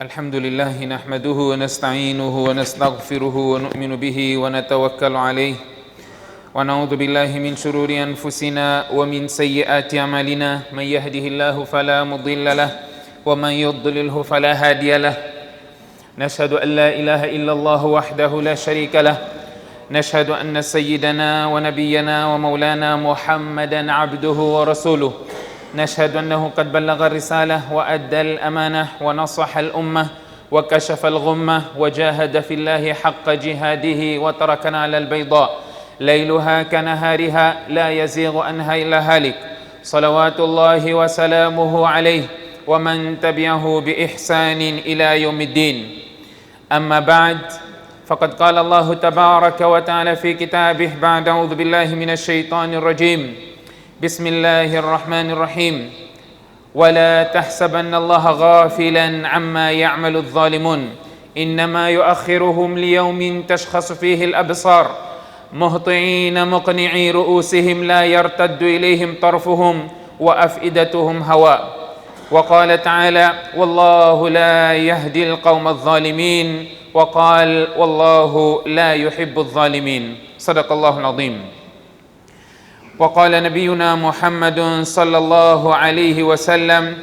الحمد لله نحمده ونستعينه ونستغفره ونؤمن به ونتوكل عليه ونعوذ بالله من شرور أنفسنا ومن سيئات أعمالنا من يهده الله فلا مضل له ومن يضلله فلا هادي له نشهد أن لا إله إلا الله وحده لا شريك له نشهد أن سيدنا ونبينا ومولانا محمدا عبده ورسوله نشهد أنه قد بلغ الرسالة وأدى الأمانة ونصح الأمة وكشف الغمة وجاهد في الله حق جهاده وتركنا على البيضاء ليلها كنهارها لا يزيغ عنها إلا هالك صلوات الله وسلامه عليه ومن تبعه بإحسان إلى يوم الدين. أما بعد، فقد قال الله تبارك وتعالى في كتابه بعد أعوذ بالله من الشيطان الرجيم بسم الله الرحمن الرحيم ولا تحسبن الله غافلا عما يعمل الظالمون إنما يؤخرهم ليوم تشخص فيه الأبصار مهطعين مقنعي رؤوسهم لا يرتد إليهم طرفهم وأفئدتهم هواء. وقال تعالى والله لا يهدي القوم الظالمين وقال والله لا يحب الظالمين. صدق الله العظيم. وقال نبينا محمد صلى الله عليه وسلم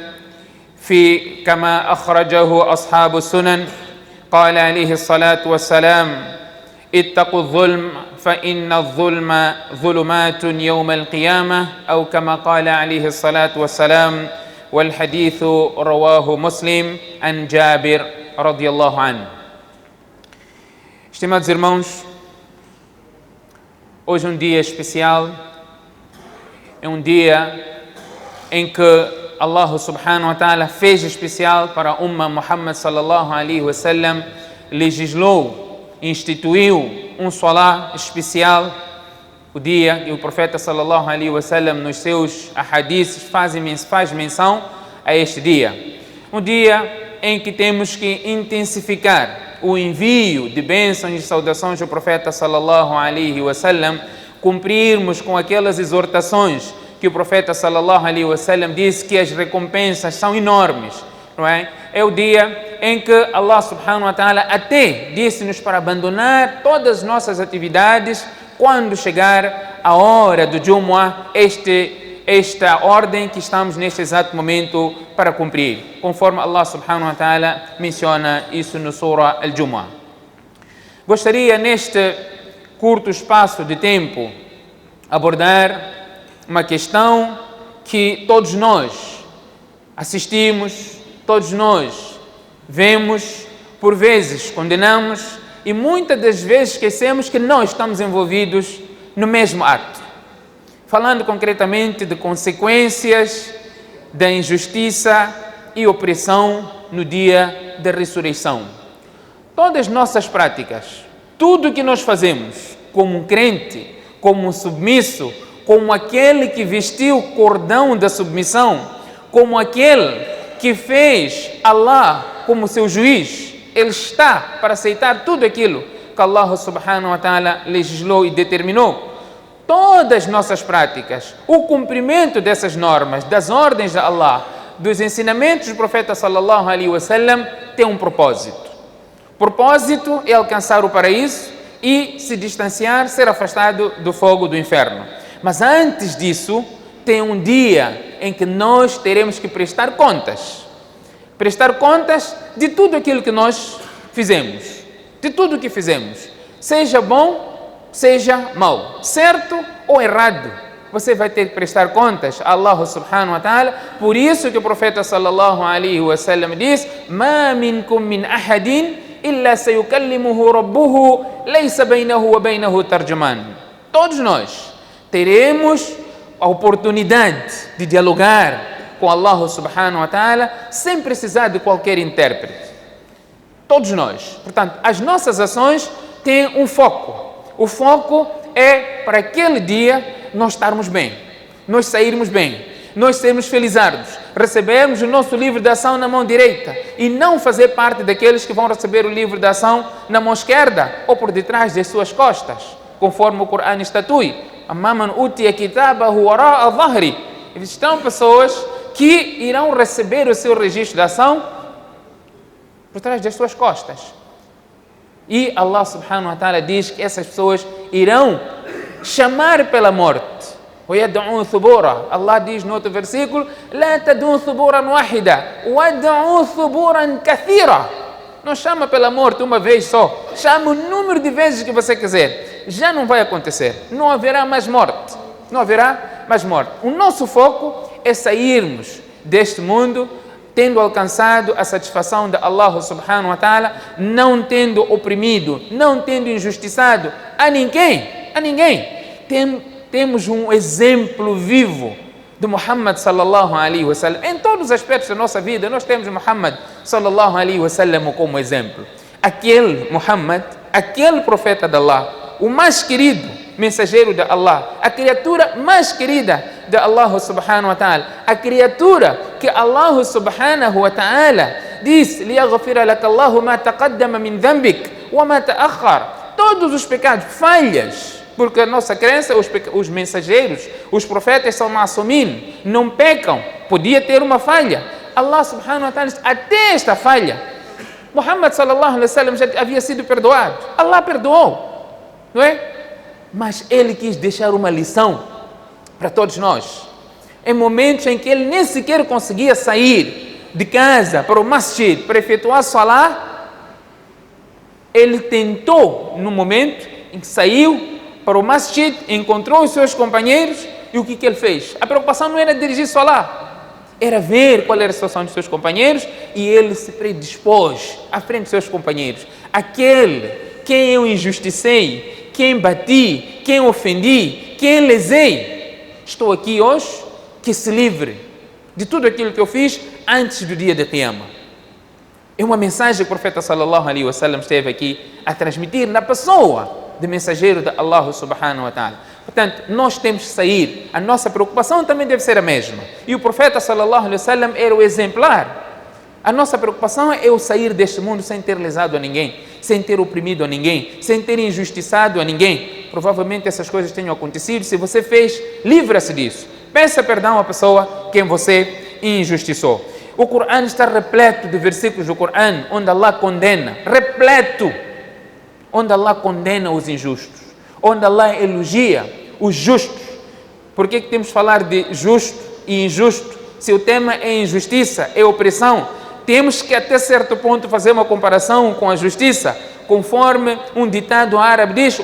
كما أخرجه أصحاب السنن قال عليه الصلاة والسلام اتقوا الظلم فإن الظلم ظلمات يوم القيامة أو كما قال عليه الصلاة والسلام، والحديث رواه مسلم عن جابر رضي الله عنه. Estimados irmãos, hoje é um dia especial, é um dia em que Allah subhanahu wa ta'ala fez especial para a Ummah Muhammad sallallahu alaihi wasallam, legislou, instituiu um salah especial, o dia que o profeta sallallahu alaihi wasallam nos seus ahadiths faz menção a este dia. Um dia em que temos que intensificar o envio de bênçãos e saudações do profeta sallallahu alaihi wasallam, cumprirmos com aquelas exortações que o profeta sallallahu alaihi wasallam disse que as recompensas são enormes, não é? É o dia em que Allah subhanahu wa ta'ala até disse-nos para abandonar todas as nossas atividades quando chegar a hora do Jumu'ah, esta ordem que estamos neste exato momento para cumprir, conforme Allah subhanahu wa ta'ala menciona isso no Surah Al-Jumu'ah. Gostaria neste curto espaço de tempo abordar uma questão que todos nós assistimos, todos nós vemos, por vezes condenamos e muitas das vezes esquecemos que nós estamos envolvidos no mesmo ato. Falando concretamente de consequências da injustiça e opressão no dia da ressurreição. Todas as nossas práticas, tudo o que nós fazemos como um crente, como um submisso, como aquele que vestiu o cordão da submissão, como aquele que fez Allah como seu juiz, ele está para aceitar tudo aquilo que Allah subhanahu wa ta'ala legislou e determinou. Todas as nossas práticas, o cumprimento dessas normas, das ordens de Allah, dos ensinamentos do profeta sallallahu alaihi wasallam, tem um propósito. O propósito é alcançar o paraíso e se distanciar, ser afastado do fogo do inferno. Mas antes disso, tem um dia em que nós teremos que prestar contas. Prestar contas de tudo aquilo que nós fizemos. De tudo o que fizemos. Seja bom, seja mau. Certo ou errado. Você vai ter que prestar contas a Allah subhanahu wa ta'ala. Por isso que o profeta sallallahu alaihi wasallam diz: "Ma minkum min ahadin illa sayukallimuhu rabbuhu laysa bainahu wa bainahu tarjuman." Todos nós teremos a oportunidade de dialogar com Allah subhanahu wa ta'ala sem precisar de qualquer intérprete. Todos nós. Portanto, as nossas ações têm um foco. O foco é para aquele dia nós estarmos bem, nós sairmos bem, nós sermos felizardos, recebermos o nosso livro de ação na mão direita e não fazer parte daqueles que vão receber o livro de ação na mão esquerda ou por detrás das suas costas, conforme o Corão estatui. Amaman utiya kitabahu wara'a dhahri. Estão pessoas que irão receber o seu registro de ação por trás das suas costas. E Allah subhanahu wa ta'ala diz que essas pessoas irão chamar pela morte. وَيَدْعُونَ ثُبُورًا. Allah diz no outro versículo: لَا تَدْعُونَ ثُبُورًا وَاحِدًا وَادْعُونَ ثُبُورًا كَثِيرًا. Não chama pela morte uma vez só, chama o número de vezes que você quiser. Já não vai acontecer, não haverá mais morte. Não haverá mais morte. O nosso foco é sairmos deste mundo tendo alcançado a satisfação de Allah subhanahu wa ta'ala, não tendo oprimido, não tendo injustiçado a ninguém. Temos um exemplo vivo de Muhammad sallallahu alaihi wasallam. Em todos os aspectos da nossa vida, nós temos Muhammad sallallahu alaihi wasallam como exemplo. Aquele Muhammad, aquele profeta de Allah, o mais querido mensageiro de Allah, a criatura mais querida de Allah subhanahu wa ta'ala, a criatura que Allah subhanahu wa ta'ala diz: لِيَغْفِرَ لَكَ اللَّهُ مَا تَقَدَّمَ مِنْ ذَنْبِكَ وَمَا تَأَخَّرَ. Todos os pecados, falhas, porque a nossa crença, os mensageiros, os profetas são ma'sumin, não pecam, podia ter uma falha. Allah subhanahu wa ta'ala diz: até esta falha, Muhammad sallallahu alaihi wasallam já havia sido perdoado. Allah perdoou, não é? Mas ele quis deixar uma lição para todos nós. Em momentos em que ele nem sequer conseguia sair de casa para o masjid, para efetuar salah, ele tentou, no momento em que saiu para o masjid, encontrou os seus companheiros, e o que ele fez? A preocupação não era dirigir salah, era ver qual era a situação dos seus companheiros, e ele se predispôs à frente dos seus companheiros. Aquele quem eu injusticei, quem bati, quem ofendi, quem lesei, estou aqui hoje, que se livre de tudo aquilo que eu fiz antes do dia de Qiyamah. É uma mensagem que o profeta sallallahu alaihi wasallam esteve aqui a transmitir na pessoa de mensageiro de Allah subhanahu wa ta'ala. Portanto, nós temos que sair, a nossa preocupação também deve ser a mesma. E o profeta sallallahu alaihi wasallam era o exemplar. A nossa preocupação é eu sair deste mundo sem ter lesado a ninguém, sem ter oprimido a ninguém, sem ter injustiçado a ninguém. Provavelmente essas coisas tenham acontecido. Se você fez, livra-se disso. Peça perdão à pessoa quem você injustiçou. O Corão está repleto de versículos do Corão onde Allah condena, repleto, onde Allah condena os injustos, onde Allah elogia os justos. Por que temos que falar de justo e injusto? Se o tema é injustiça, é opressão, temos que até certo ponto fazer uma comparação com a justiça, conforme um ditado árabe diz: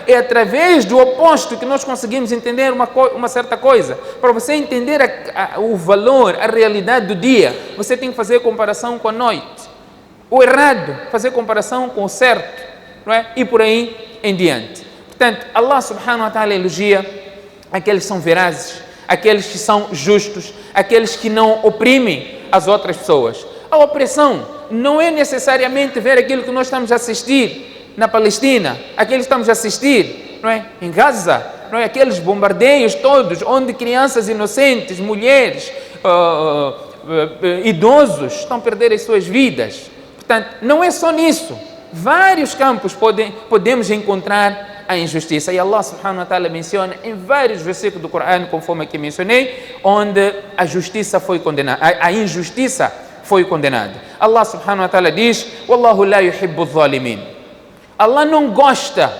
é através do oposto que nós conseguimos entender uma certa coisa. Para você entender o valor, a realidade do dia, você tem que fazer comparação com a noite. O errado, fazer comparação com o certo, não é? E por aí em diante. Portanto, Allah subhanahu wa ta'ala elogia aqueles que são verazes, aqueles que são justos, aqueles que não oprimem as outras pessoas. A opressão não é necessariamente ver aquilo que nós estamos a assistir na Palestina, aquilo que estamos a assistir, não é? Em Gaza, não é? Aqueles bombardeios todos, onde crianças inocentes, mulheres, idosos estão a perder as suas vidas. Portanto, não é só nisso. Vários campos podemos encontrar a injustiça. E Allah subhanahu wa ta'ala menciona em vários versículos do Corão, conforme aqui mencionei, onde a justiça foi condenada, a injustiça foi condenada. Allah subhanahu wa ta'ala diz: Wallahu la yuhibbu adh-dhalimin. Allah não gosta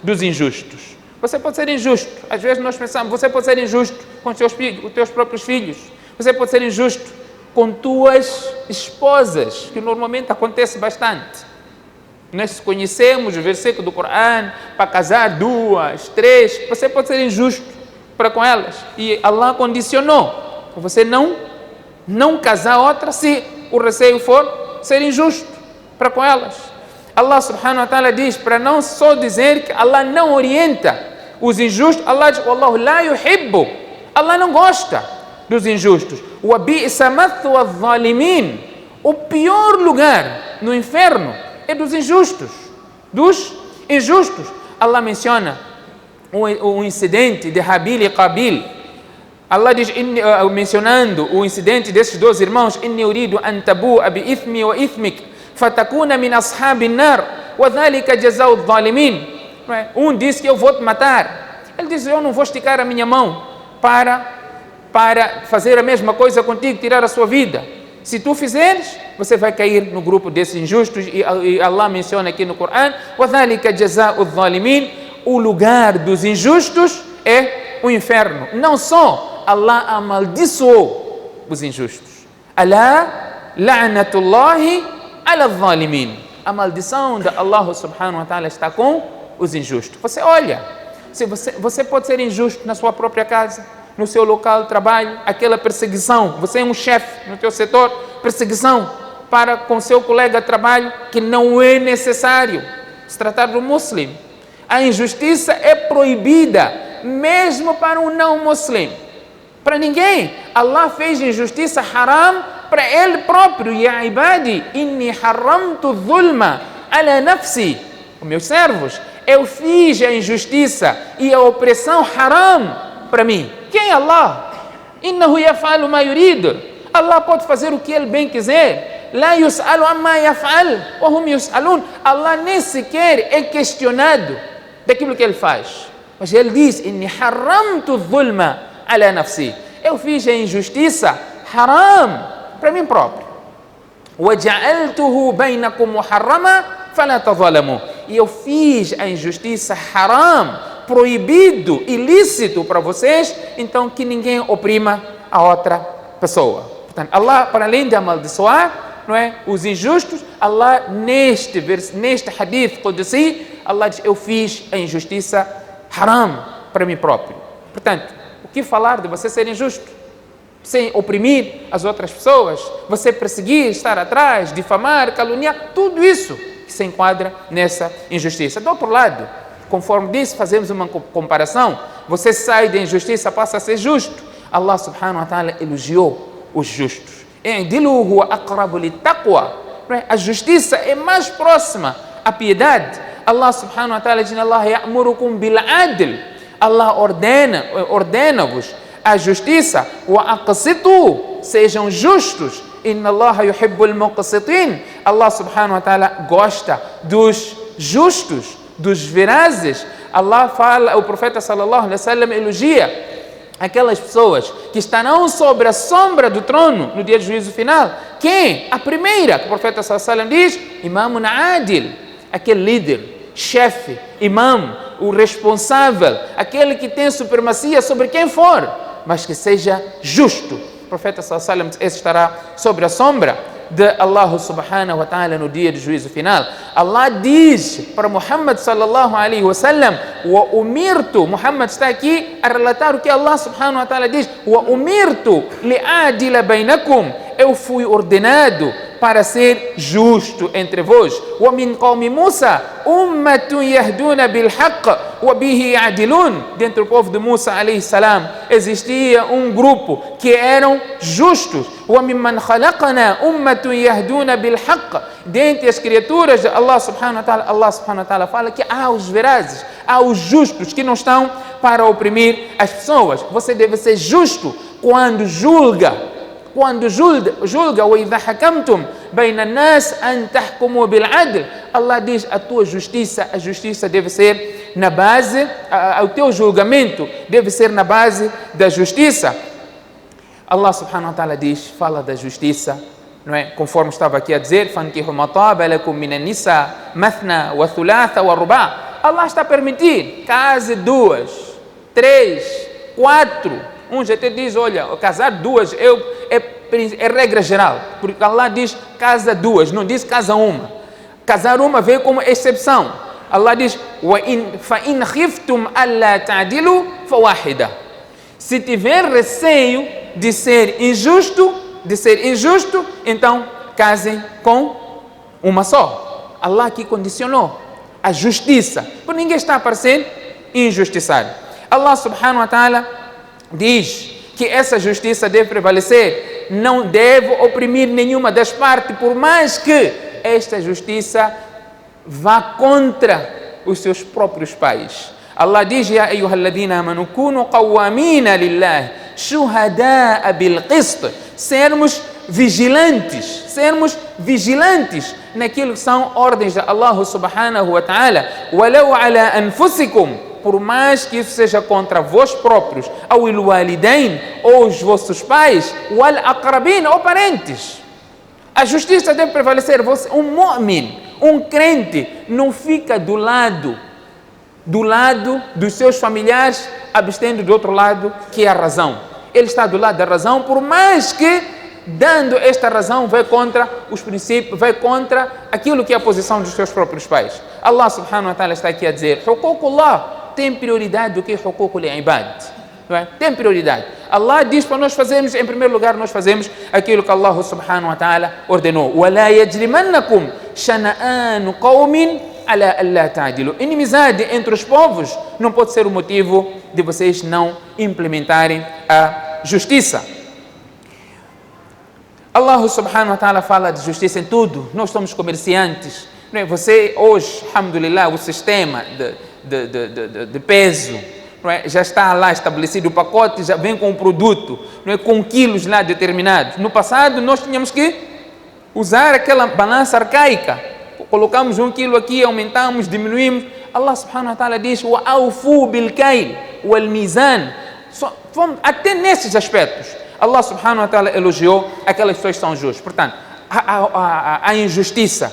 dos injustos. Você pode ser injusto. Às vezes nós pensamos, você pode ser injusto com os teus próprios filhos. Você pode ser injusto com tuas esposas, que normalmente acontece bastante. Nós conhecemos o versículo do Corão para casar 2, 3. Você pode ser injusto para com elas. E Allah condicionou para você não casar outra se o receio for ser injusto para com elas. Allah subhanahu wa ta'ala diz, para não só dizer que Allah não orienta os injustos, Allah diz: Wallahu la yuhibbu. Allah não gosta dos injustos. Wa bi'sa mathwa adh-dhalimin. O pior lugar no inferno é dos injustos. Allah menciona o incidente de Habil e Qabil. Allah diz, mencionando o incidente desses dois irmãos: Inni uridu an tabu'a bi ithmi wa ithmik fatakuna min ashabin nar wa dhalika jazau adh-dhalimin. Um disse que eu vou te matar. Ele diz: eu não vou esticar a minha mão para fazer a mesma coisa contigo, tirar a sua vida. Se tu fizeres, você vai cair no grupo desses injustos, e Allah menciona aqui no Corão: وَذَلِكَ جَزَاءُ الظَّالِمِينَ, o lugar dos injustos é o inferno. Não só Allah amaldiçoou os injustos. Alá la'natullahi ala zalimin. A maldição de Allah subhanahu wa ta'ala está com os injustos. Você olha, se você pode ser injusto na sua própria casa, no seu local de trabalho, aquela perseguição, você é um chefe no teu setor, perseguição para com seu colega de trabalho, que não é necessário se tratar do muçulmano. A injustiça é proibida, mesmo para um não muçulmano. Para ninguém. Allah fez injustiça haram para ele próprio. Ya ibadi, inni haramtu dhulma ala nafsi. Os meus servos, eu fiz a injustiça e a opressão haram para mim. Quem é Allah? Innahu yaf'alu ma yurid. Allah pode fazer o que ele bem quiser. La yus'alu amma yaf'al wa hum yus'alun. Allah nem sequer é questionado daquilo que ele faz. Mas ele diz: inni haramtu dhulma ala nafsi. Eu fiz a injustiça haram para mim próprio. Wa ja'altuhu bainakum muharrama fala tadhalamu. E eu fiz a injustiça haram, proibido, ilícito para vocês, então que ninguém oprima a outra pessoa. Portanto, Allah, para além de amaldiçoar, não é, os injustos, Allah neste hadith Qudsi, Allah diz: eu fiz a injustiça haram para mim próprio. Portanto, o que falar de você ser injusto? Sem oprimir as outras pessoas, você perseguir, estar atrás, difamar, caluniar, tudo isso que se enquadra nessa injustiça. Do outro lado, conforme disse, fazemos uma comparação, você sai da injustiça, passa a ser justo. Allah subhanahu wa ta'ala elogiou os justos. A justiça é mais próxima à piedade. Allah subhanahu wa ta'ala diz: Allah ya'murukum bil adl. Allah ordena-vos a justiça. Wa aqsitu, sejam justos. Inna Allah yuhibbul muqsitin. Allah subhanahu wa ta'ala gosta dos justos, dos verazes. Allah fala, o profeta sallallahu alaihi wasallam elogia aquelas pessoas que estarão sobre a sombra do trono no dia do juízo final. Quem? A primeira, que o profeta sallallahu alaihi wasallam diz: Imamun Adil, aquele líder, chefe, imam, o responsável, aquele que tem supremacia sobre quem for, mas que seja justo. O profeta sallallahu alaihi wasallam, esse estará sobre a sombra de Allah subhanahu wa ta'ala no dia do juízo final. Allah diz para Muhammad sallallahu alaihi wasallam: wa umirtu, Muhammad está aqui a relatar o que Allah subhanahu wa ta'ala diz: wa umirtu li'adila bainakum, eu fui ordenado para ser justo entre vós. Wa min qawmi Musa ummatun yahduna bil haqq wa bihi ya'dilun. Dentro do povo de Musa alayhi salam existia um grupo que eram justos. Wa mimman khalaqna ummatun yahduna bil haqq. Dentre as criaturas de Allah subhanahu wa ta'ala fala que há os verazes, há os justos que não estão para oprimir as pessoas. Você deve ser justo quando julga. Quando julga, وَإِذَا حَكَمْتُمْ بَيْنَ النَّاسِ أَنْ تَحْكُمُوا بِالْعَدْلِ. Allah diz: a tua justiça, a justiça deve ser na base, o teu julgamento deve ser na base da justiça. Allah subhanahu wa ta'ala diz, fala da justiça, não é? Conforme estava aqui a dizer: فَانْكِحُوا مَا طَابَ لَكُم مِّنَ النِّسَاءِ مَثْنَى وَثُلَاثَ وَرُبَاعَ. Allah está a permitir, case 2, 3, 4. Uns até diz: olha, casar 2 é regra geral, porque Allah diz casa 2, não diz casa 1. Casar 1 veio como exceção. Allah diz: فَإِنْ خِفْتُمْ أَلَّا تَعْدِلُوا فَوَاحِدَةً. Se tiver receio de ser injusto, então casem com uma só. Allah aqui condicionou a justiça, porque ninguém está para ser injustiçado. Allah subhanahu wa ta'ala diz que essa justiça deve prevalecer, não deve oprimir nenhuma das partes, por mais que esta justiça vá contra os seus próprios pais. Allah diz: Ya ayyuhalladhina amanu kunu qawwamina lillahi shuhada'a bil qist. Sermos vigilantes naquilo que são ordens de Allah subhanahu wa ta'ala. Walau ala anfusikum, por mais que isso seja contra vós próprios, ou il walidain, ou os vossos pais, wal aqrabin, ou parentes. A justiça deve prevalecer. Você, um mu'min, um crente, não fica do lado dos seus familiares, abstendo do outro lado, que é a razão. Ele está do lado da razão, por mais que, dando esta razão, vai contra os princípios, vai contra aquilo que é a posição dos seus próprios pais. Allah subhanahu wa ta'ala está aqui a dizer: Huququllah tem prioridade do que Huququl ibad. Tem prioridade. Allah diz para nós fazermos, em primeiro lugar, nós fazemos aquilo que Allah subhanahu wa ta'ala ordenou. وَلَا يَجْرِمَنَّكُمْ شَنَآنُ قَوْمٍ عَلَىٰ أَلَّا تَعْدِلُوا. Inimizade entre os povos não pode ser o motivo de vocês não implementarem a justiça. Allah subhanahu wa ta'ala fala de justiça em tudo. Nós somos comerciantes. Você hoje, alhamdulillah, o sistema de peso, já está lá estabelecido, o pacote já vem com o produto, com quilos lá determinados. No passado nós tínhamos que usar aquela balança arcaica, colocamos 1 quilo aqui, aumentamos, diminuímos. Allah subhanahu wa ta'ala diz: وَأَوْفُوا بِالْكَيْلِ وَالْمِيزَانِ. Até nesses aspectos Allah subhanahu wa ta'ala elogiou aquelas pessoas que são justas. Portanto, a injustiça,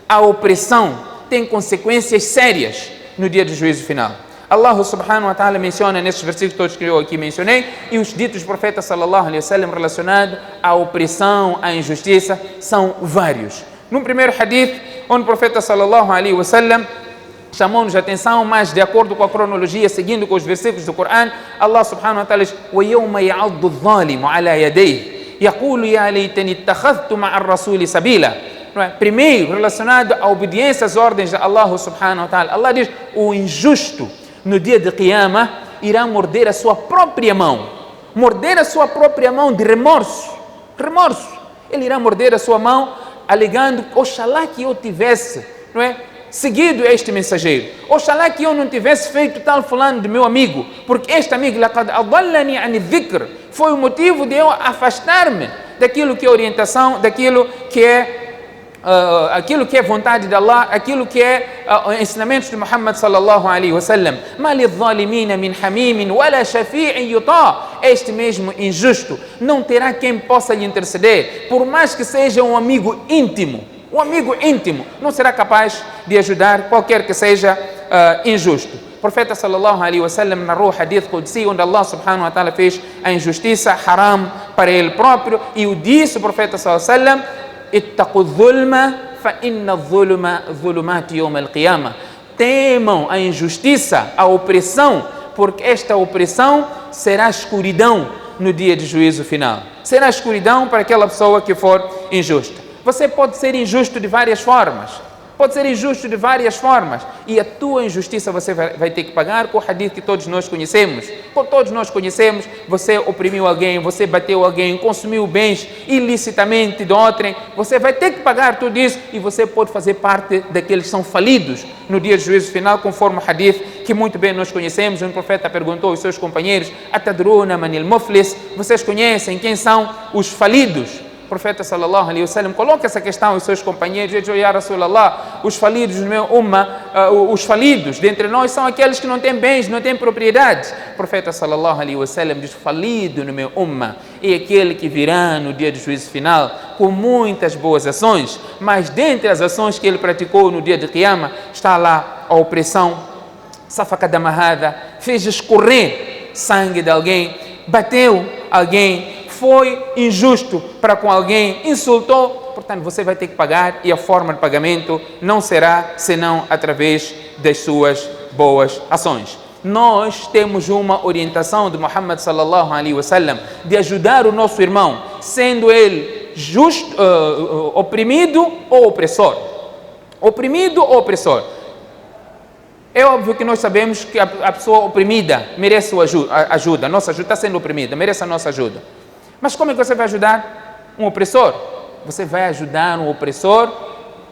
a opressão tem consequências sérias no dia do juízo final. Allah subhanahu wa ta'ala menciona nesses versículos todos que eu aqui mencionei, e os ditos do profeta sallallahu alaihi wasallam relacionados à opressão, à injustiça, são vários. No primeiro hadith, onde o profeta sallallahu alaihi wasallam chamou-nos a atenção, mas de acordo com a cronologia, seguindo com os versículos do Corão, Allah subhanahu wa ta'ala diz: وَيَوْمَ يَعَضُّ الظَّالِمُ عَلَى يَدَيْهِ يَقُولُ يَا لَيْتَنِي اتَّخَذْتُ مَعَ الرَّسُولِ سَبِيلًا. Primeiro, relacionado à obediência às ordens de Allah subhanahu wa ta'ala, Allah diz: o injusto no dia de Qiyamah irá morder a sua própria mão, de remorso. Ele irá morder a sua mão, alegando: oxalá que eu tivesse, seguido este mensageiro, oxalá que eu não tivesse feito tal fulano de meu amigo, porque este amigo laqad adallani an dhikr, foi o motivo de eu afastar-me daquilo que é orientação, daquilo que é vontade de Allah, aquilo que é ensinamentos de Muhammad sallallahu alaihi wasallam. Ma lidh-dhalimin min hamim wala shafi'in yuta. Este mesmo injusto não terá quem possa lhe interceder, por mais que seja um amigo íntimo. Um amigo íntimo não será capaz de ajudar qualquer que seja injusto. O profeta sallallahu alaihi wasallam narrou o hadith Qudsi, onde Allah subhanahu wa ta'ala fez a injustiça haram para ele próprio, e o disse o profeta sallallahu alaihi wasallam: ittaqu dhulma fa inna dhulma dhulumati yawm al-qiyamah. Temam a injustiça, a opressão, porque esta opressão será escuridão no dia de juízo final. Será escuridão para aquela pessoa que for injusta. Você pode ser injusto de várias formas. E a tua injustiça você vai ter que pagar com o hadith que todos nós conhecemos. Você oprimiu alguém, você bateu alguém, consumiu bens ilicitamente de outrem. Você vai ter que pagar tudo isso, e você pode fazer parte daqueles que são falidos no dia do juízo final, conforme o hadith que muito bem nós conhecemos, onde o profeta perguntou aos seus companheiros: Atadruna manil muflis? Vocês conhecem quem são os falidos? O profeta sallallahu alaihi wasallam coloca essa questão aos seus companheiros e diz: Ya Rasulallah, os falidos no meu os falidos dentre nós são aqueles que não têm bens, não têm propriedades. O profeta sallallahu alaihi wasallam diz: falido no meu é aquele que virá no dia do juízo final com muitas boas ações, mas dentre as ações que ele praticou no dia de Qiyamah está lá a opressão, safaka damahada, fez escorrer sangue de alguém, bateu alguém, foi injusto para com alguém, insultou. Portanto, você vai ter que pagar, e a forma de pagamento não será senão através das suas boas ações. Nós temos uma orientação de Muhammad sallallahu alaihi wasallam de ajudar o nosso irmão, sendo ele justo, oprimido ou opressor. É óbvio que nós sabemos que a pessoa oprimida merece ajuda. Nossa ajuda está sendo oprimida, merece a nossa ajuda. Mas como é que você vai ajudar um opressor? Você vai ajudar um opressor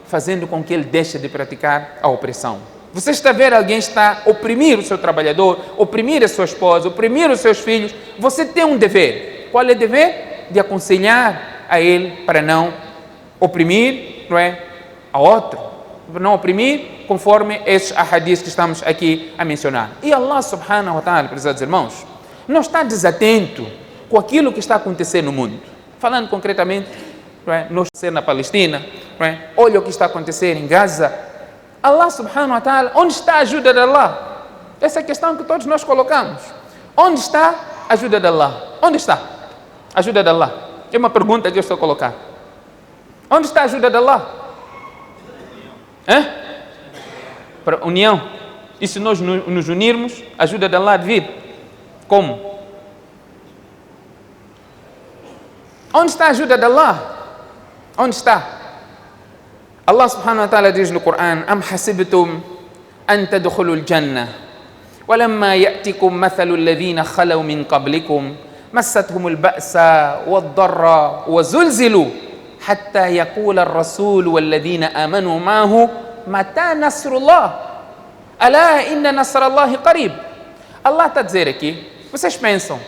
fazendo com que ele deixe de praticar a opressão. Você está vendo alguém está oprimir o seu trabalhador, oprimir a sua esposa, oprimir os seus filhos. Você tem um dever. Qual é o dever? De aconselhar a ele para não oprimir, a outro. Não oprimir, conforme esses ahadis que estamos aqui a mencionar. E Allah subhanahu wa ta'ala, prezados irmãos, não está desatento com aquilo que está acontecendo no mundo. Falando concretamente não é? Nós ser na Palestina, não é? Olha o que está acontecendo em Gaza. Allah subhanahu wa ta'ala, onde está a ajuda de Allah? Essa é a questão que todos nós colocamos. Onde está a ajuda de Allah? Onde está a ajuda de Allah? É uma pergunta que eu estou a colocar. Onde está a ajuda de Allah? Para a união. E se nós nos unirmos, a ajuda de Allah de vir? Como? Onde está a ajuda de Allah? Onde está? Allah subhanahu wa ta'ala diz no Corão: Am hasibtum an tadkhulul jannah walamma ya'tikum mathalu alladhina khalaw min qablikum massathumul ba'sa wad-dharra wa zulzilu hatta yaqula ar-rasul walladhina amanu ma'ahu mata nasrullah ala inna nasrallahi qarib. Allah está a dizer aqui, vocês pensam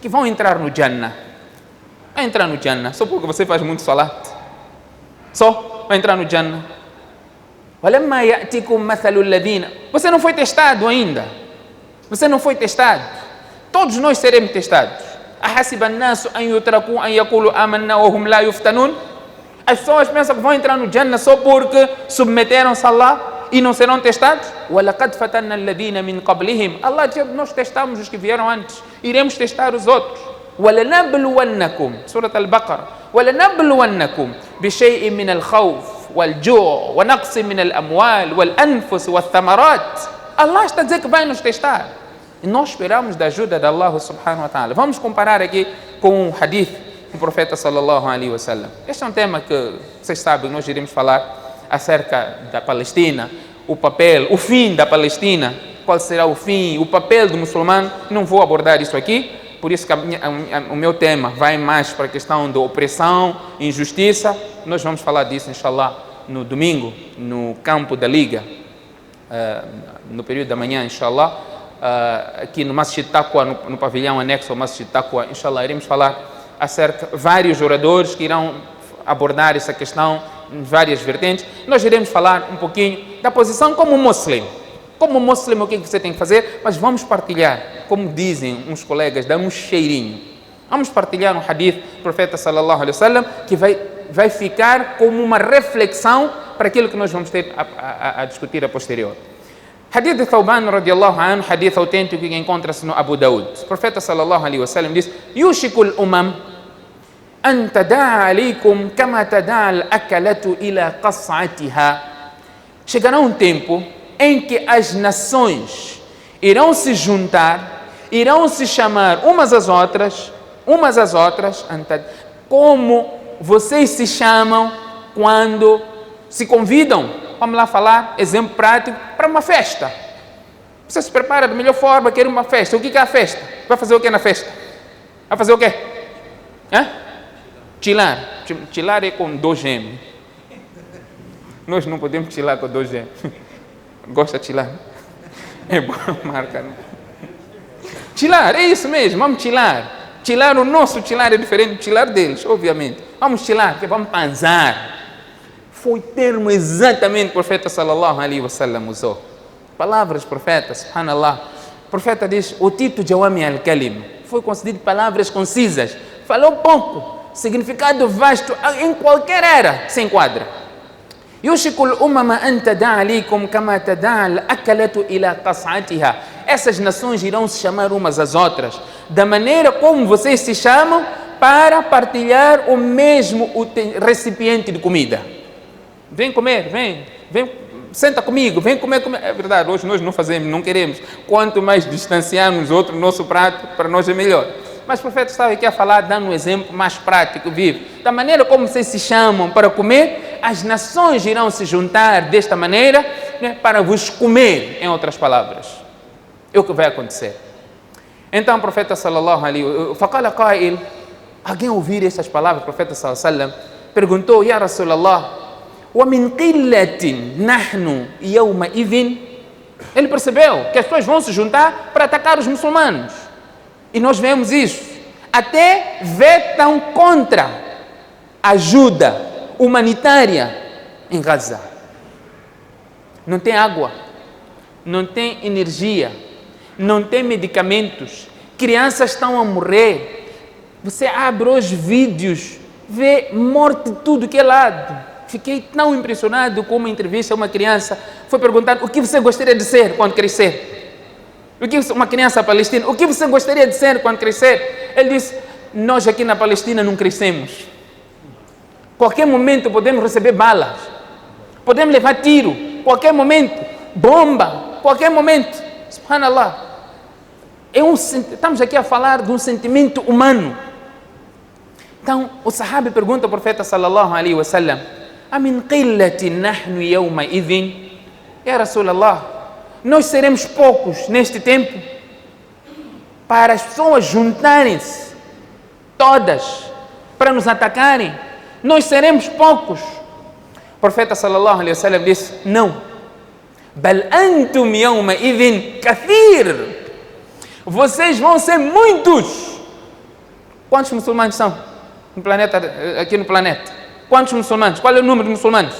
que vão entrar no Jannah? Vai entrar no Jannah só porque você faz muito salat? Só vai entrar no Jannah? Walamma ya'tikum mathalul ladina. Você não foi testado ainda. Você não foi testado. Todos nós seremos testados. Ahasiba an-nasu an yutraku an yaqulu amanna wa hum la yuftanun. As pessoas pensam que vão entrar no Jannah só porque submeteram-se a Allah e não serão testados? Walaqad fatanna alladhina min qablihim. Allah diz: nós testamos os que vieram antes. Iremos testar os outros. ولنبلونكم سورة البقرة ولنبلونكم بشيء من الخوف والجوع ونقص من الأموال والأنفس والثمرات. Allah está a dizer que vai nos testar. E nós esperamos da ajuda de Allah subhanahu wa ta'ala. Vamos comparar aqui com um hadith do profeta sallallahu alaihi wasallam. Este é um tema que vocês sabem, nós iremos falar acerca da Palestina, o papel, o fim da Palestina, qual será o fim, o papel do muçulmano. Não vou abordar isso aqui. Por isso que o meu tema vai mais para a questão da opressão, injustiça. Nós vamos falar disso, inshallah, no domingo, no campo da Liga, no período da manhã, inshallah, aqui no Masjid Taqwa, no pavilhão anexo ao Masjid Taqwa, inshallah, iremos falar acerca de vários oradores que irão abordar essa questão em várias vertentes. Nós iremos falar um pouquinho da posição como muçulmano. Como muçulmano, o que você tem que fazer? Mas vamos partilhar, como dizem uns colegas, dá um cheirinho. Vamos partilhar um hadith do profeta sallallahu alaihi wasallam que vai ficar como uma reflexão para aquilo que nós vamos ter a discutir a posterior. Hadith de Thawban radiallahu anhu, hadith autêntico que encontra-se no Abu Daud. O profeta sallallahu alaihi wasallam diz: Yushikul umam an tada'a alaykum kama tada'a al-akalatu ila qas'atiha. Chegará um tempo em que as nações irão se juntar, irão se chamar umas às outras, como vocês se chamam quando se convidam. Vamos lá falar, exemplo prático, para uma festa. Você se prepara da melhor forma, quer uma festa. O que é a festa? Vai fazer o que na festa? Vai fazer o quê? Chilar. Chilar é com 2G. Nós não podemos chilar com 2G. Gosta de chilar? É boa marca, não? Chilar, é isso mesmo, vamos chilar. Chilar, o nosso chilar é diferente do chilar deles, obviamente. Vamos chilar, que vamos panzar. Foi o termo exatamente que o profeta sallallahu alaihi wasallam usou. Palavras profeta, subhanallah. O profeta diz: o Tito Jawami al-Kalim. Foi concedido palavras concisas. Falou pouco, significado vasto, em qualquer era se enquadra. Yushikul umama an tada'a alaykum kama tada'a al-akalatu ila qas'atiha. Essas nações irão se chamar umas às outras da maneira como vocês se chamam para partilhar o mesmo recipiente de comida. Vem comer, vem, senta comigo, vem comer. É verdade, hoje nós não fazemos, não queremos. Quanto mais distanciarmos outro, nosso prato, para nós é melhor. Mas o profeta estava aqui a falar, dando um exemplo mais prático, vivo. Da maneira como vocês se chamam para comer, as nações irão se juntar desta maneira, né, para vos comer, em outras palavras. É o que vai acontecer. Então o profeta sallallahu alaihi wa sallam, alguém ouvir essas palavras, o profeta sallallahu alaihi wa sallam perguntou: Ya Rasulallah, wa min qillatin nahnu yawma idhin. Ele percebeu que as pessoas vão se juntar para atacar os muçulmanos. E nós vemos isso. Até vetam contra ajuda humanitária em Gaza. Não tem água, não tem energia, não tem medicamentos, crianças estão a morrer. Você abre os vídeos, vê morte de tudo que é lado. Fiquei tão impressionado com uma entrevista a uma criança. Foi perguntado: o que você gostaria de ser quando crescer? Uma criança palestina: o que você gostaria de ser quando crescer? Ele disse: nós aqui na Palestina não crescemos. Qualquer momento podemos receber balas, podemos levar tiro, qualquer momento, bomba, qualquer momento. Subhanallah. Estamos aqui a falar de um sentimento humano. Então, o sahabi pergunta ao profeta sallallahu alaihi wasallam: amin qillatin nahnu yawma idhin? Ya Rasulallah, nós seremos poucos neste tempo para as pessoas juntarem-se todas para nos atacarem? Nós seremos poucos? O profeta sallallahu alaihi wasallam disse: não. Bal antum yawma idhin kathir. Vocês vão ser muitos. Quantos muçulmanos são no planeta, aqui no planeta? Quantos muçulmanos? Qual é o número de muçulmanos?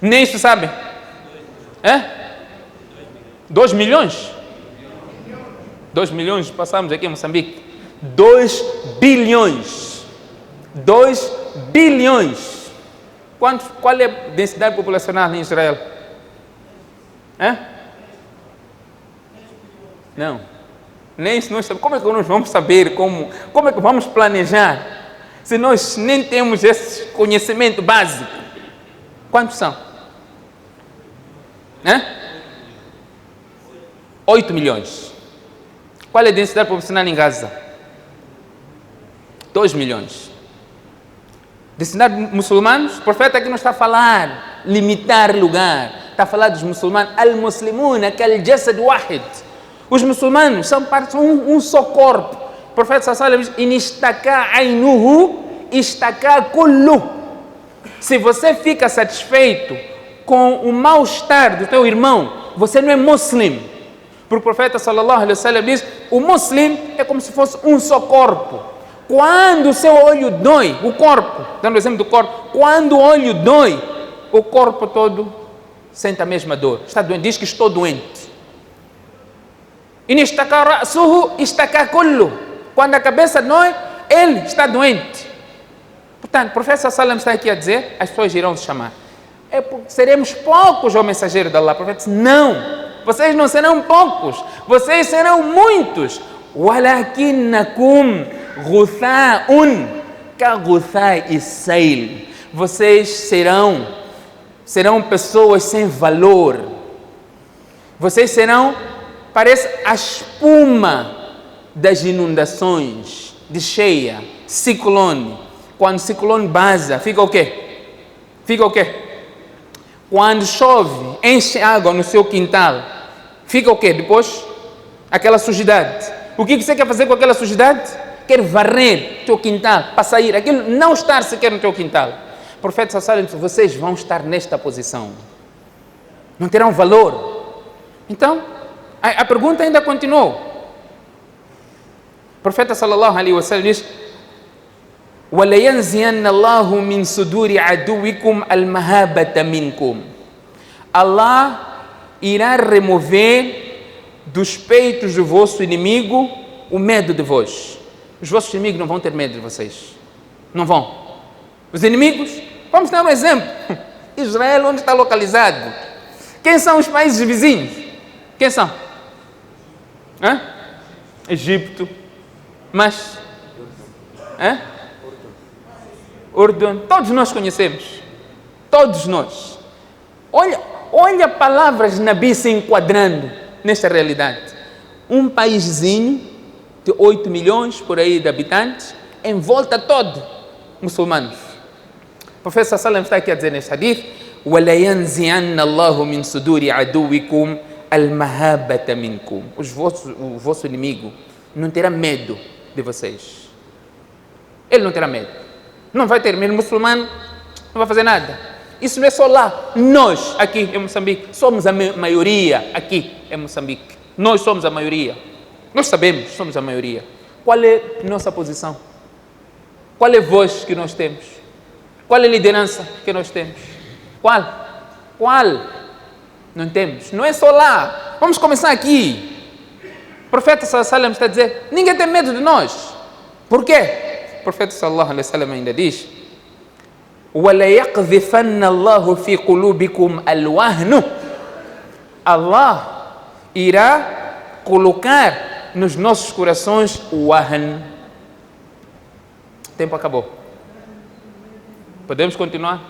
Nem isso sabem? 2 milhões? 2 milhões, passamos aqui em Moçambique. 2 bilhões. 2 bilhões. Qual é a densidade populacional em Israel? Não. Nem isso nós sabemos. Como é que nós vamos saber? Como é que vamos planejar? Se nós nem temos esse conhecimento básico. Quantos são? 8 milhões. Qual é a densidade populacional em Gaza? 2 milhões. Densidade de muçulmanos? O profeta aqui não está a falar limitar lugar. Está a falar dos muçulmanos. Al-Muslimun, aquele jasad wahid. Os muçulmanos são um só corpo. O profeta sallallahu alaihi wasallam diz: inistaka ainuhu, istaka kullu. Se você fica satisfeito com o mal-estar do teu irmão, você não é muslim. Porque o profeta sallallahu alaihi wasallam diz: o muslim é como se fosse um só corpo. Quando o seu olho dói, o corpo, dando o exemplo do corpo, quando o olho dói, o corpo todo sente a mesma dor. Está doente, diz que estou doente. Quando a cabeça dói, ele está doente. Portanto, o profeta sallallahu alaihi wasallam está aqui a dizer: as pessoas irão se chamar. Seremos poucos, ó mensageiro de Allah. O profeta disse: não, vocês não serão poucos, vocês serão muitos. Walakinnakum ghutha'un ka ghutha'i sayl. Vocês serão pessoas sem valor. Vocês serão, parece a espuma das inundações, de cheia, ciclone. Quando o ciclone baza, fica o quê? Fica o quê? Quando chove, enche água no seu quintal, fica o quê? Depois, aquela sujidade. O que você quer fazer com aquela sujidade? Quer varrer o teu quintal para sair. Aquilo não estar sequer no teu quintal. O profeta sallallahu alaihi wasallam disse: vocês vão estar nesta posição. Não terão valor. Então, a pergunta ainda continuou. O profeta sallallahu alaihi wasallam diz: وَلَيَنْزِيَنَّ اللَّهُ مِنْ صُدُورِ عَدُوِّكُمْ الْمَهَابَةَ مِنْكُمْ. Allah irá remover dos peitos do vosso inimigo o medo de vós. Os vossos inimigos não vão ter medo de vocês. Não vão. Os inimigos, vamos dar um exemplo. Israel, onde está localizado? Quem são os países vizinhos? Quem são? Egito. Mas? Urdun. Todos nós conhecemos. Todos nós. Olha palavras Nabi se enquadrando nesta realidade. Um paíszinho de 8 milhões por aí de habitantes, em volta todo muçulmanos. O profeta sallallahu está aqui a dizer neste hadith: وَلَيَنْزِعَنَّ اللَّهُ مِنْ صُدُورِ عَدُوِّكُمْ الْمَهَابَةَ مِنْكُمْ. O vosso inimigo não terá medo de vocês. Ele não terá medo. Não vai ter medo. Muçulmano não vai fazer nada. Isso não é só lá. Nós aqui em Moçambique somos a maioria aqui em Moçambique. Nós somos a maioria. Nós sabemos, somos a maioria. Qual é a nossa posição? Qual é a voz que nós temos? Qual é a liderança que nós temos? Qual? Não temos. Não é só lá. Vamos começar aqui. O profeta sallallahu alaihi wasallam está a dizer: ninguém tem medo de nós. Por quê? profeta sallallahu alaihi wasallam ainda diz: وَلَيَقْذِفَنَّ اللَّهُ فِي قُلُوبِكُمْ الْوَهْنُ. Allah irá colocar nos nossos corações o wahn. O tempo acabou. Podemos continuar?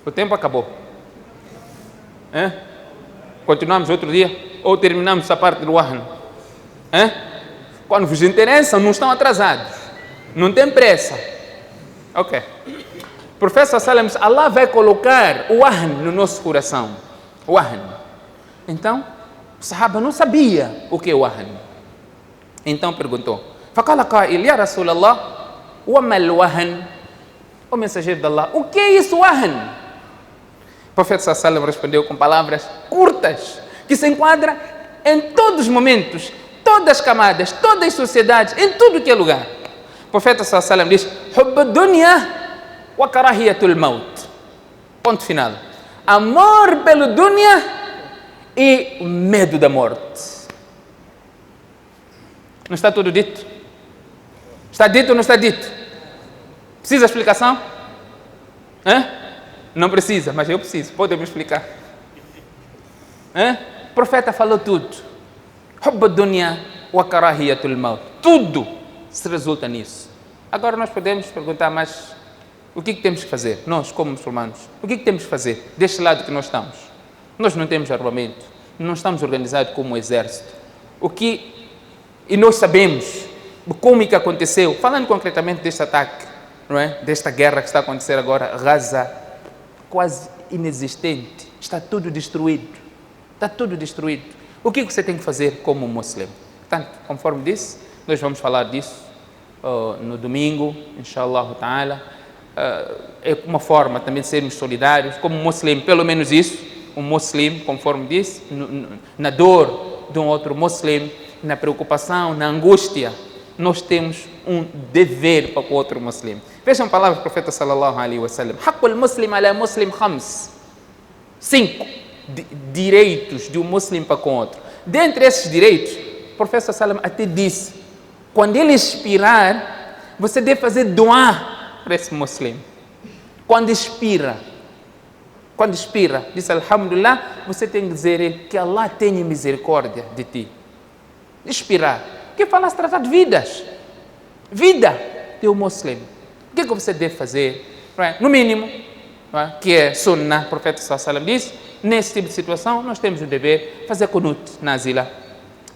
O tempo acabou. Continuamos outro dia? Ou terminamos essa parte do wahn? Quando vos interessa, não estão atrasados. Não tem pressa. Ok. Professor Salam diz: Allah vai colocar o wahn no nosso coração. Wahn. Então, o Sahaba não sabia o que é wahn. Então perguntou: فقال قائل يا رسول الله وما الوهن. O mensageiro de Allah: o que é isso wahn? O profeta Salam respondeu com palavras curtas, que se enquadra em todos os momentos, todas as camadas, todas as sociedades, em tudo que é lugar. O profeta Salam diz: حب الدنيا وكراهية الموت. Ponto final. Amor pelo dunya e medo da morte. Não está tudo dito? Está dito ou não está dito? Precisa de explicação? Não precisa, mas eu preciso. Pode me explicar? O profeta falou tudo. حب الدنيا وكراهية الموت. Tudo se resulta nisso. Agora nós podemos perguntar, mas o que temos que fazer? Nós, como muçulmanos, o que temos que fazer deste lado que nós estamos? Nós não temos armamento, não estamos organizados como um exército. E nós sabemos como é que aconteceu, falando concretamente deste ataque, não é? Desta guerra que está a acontecer agora, Gaza, quase inexistente, está tudo destruído. Está tudo destruído. O que você tem que fazer como muçulmano? Portanto, conforme disse, nós vamos falar disso no domingo, inshallah ta'ala. É uma forma também de sermos solidários, como muçulmano, pelo menos isso, um muçulmano, conforme disse, na dor de um outro muçulmano, na preocupação, na angústia, nós temos um dever para o outro muçulmano. Vejam a palavra do profeta sallallahu alaihi wasallam: حق المسلم على مسلم خمس. 5 direitos de um muçulmano para com outro. Dentre esses direitos, o profeta sallallahu até disse: quando ele expirar, você deve fazer doar para esse muçulmano. Quando expira, diz alhamdulillah, você tem que dizer que Allah tenha misericórdia de ti. Expirar, que fala se tratar de vidas, vida de um muçulmano. O que você deve fazer? No mínimo, que é sunnah, o profeta sallallahu alaihi wasallam diz, nesse tipo de situação nós temos o dever de fazer kunut nazila,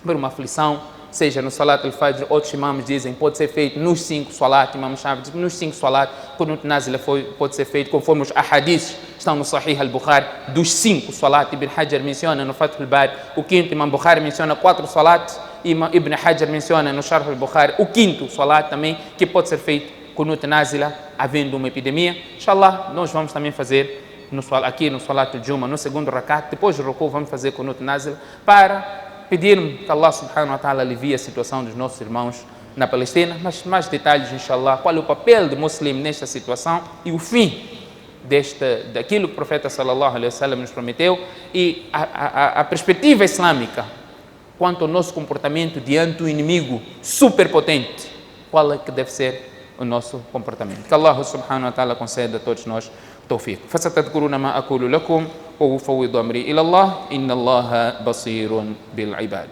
por uma aflição, seja no Salat al-Fajr, outros imãs dizem pode ser feito nos 5 Salat, Imam Shafi diz nos 5 Salat, Qunut Nazila pode ser feito conforme os ahadiths estão no Sahih al-Bukhari, dos 5 Salat. Ibn Hajar menciona no Fath al-Bari, o 5º Imam Bukhari menciona 4 Salat, Ibn Hajar menciona no Sharh al-Bukhari o 5º Salat também, que pode ser feito Qunut Nazila, havendo uma epidemia. Inshallah, nós vamos também fazer aqui no Salat al-Juma, no segundo rakat, depois do Ruku, vamos fazer Qunut Nazila, para pedir-me que Allah subhanahu wa ta'ala alivie a situação dos nossos irmãos na Palestina, mas mais detalhes, inshallah, qual é o papel do muçulmano nesta situação e o fim daquilo que o profeta sallallahu alaihi wasallam nos prometeu e a perspectiva islâmica quanto ao nosso comportamento diante do inimigo superpotente, qual é que deve ser o nosso comportamento. Que Allah subhanahu wa ta'ala conceda a todos nós التوفيق. فستذكرون ما أقول لكم وأفوض أمري إلى الله إن الله بصير بالعباد.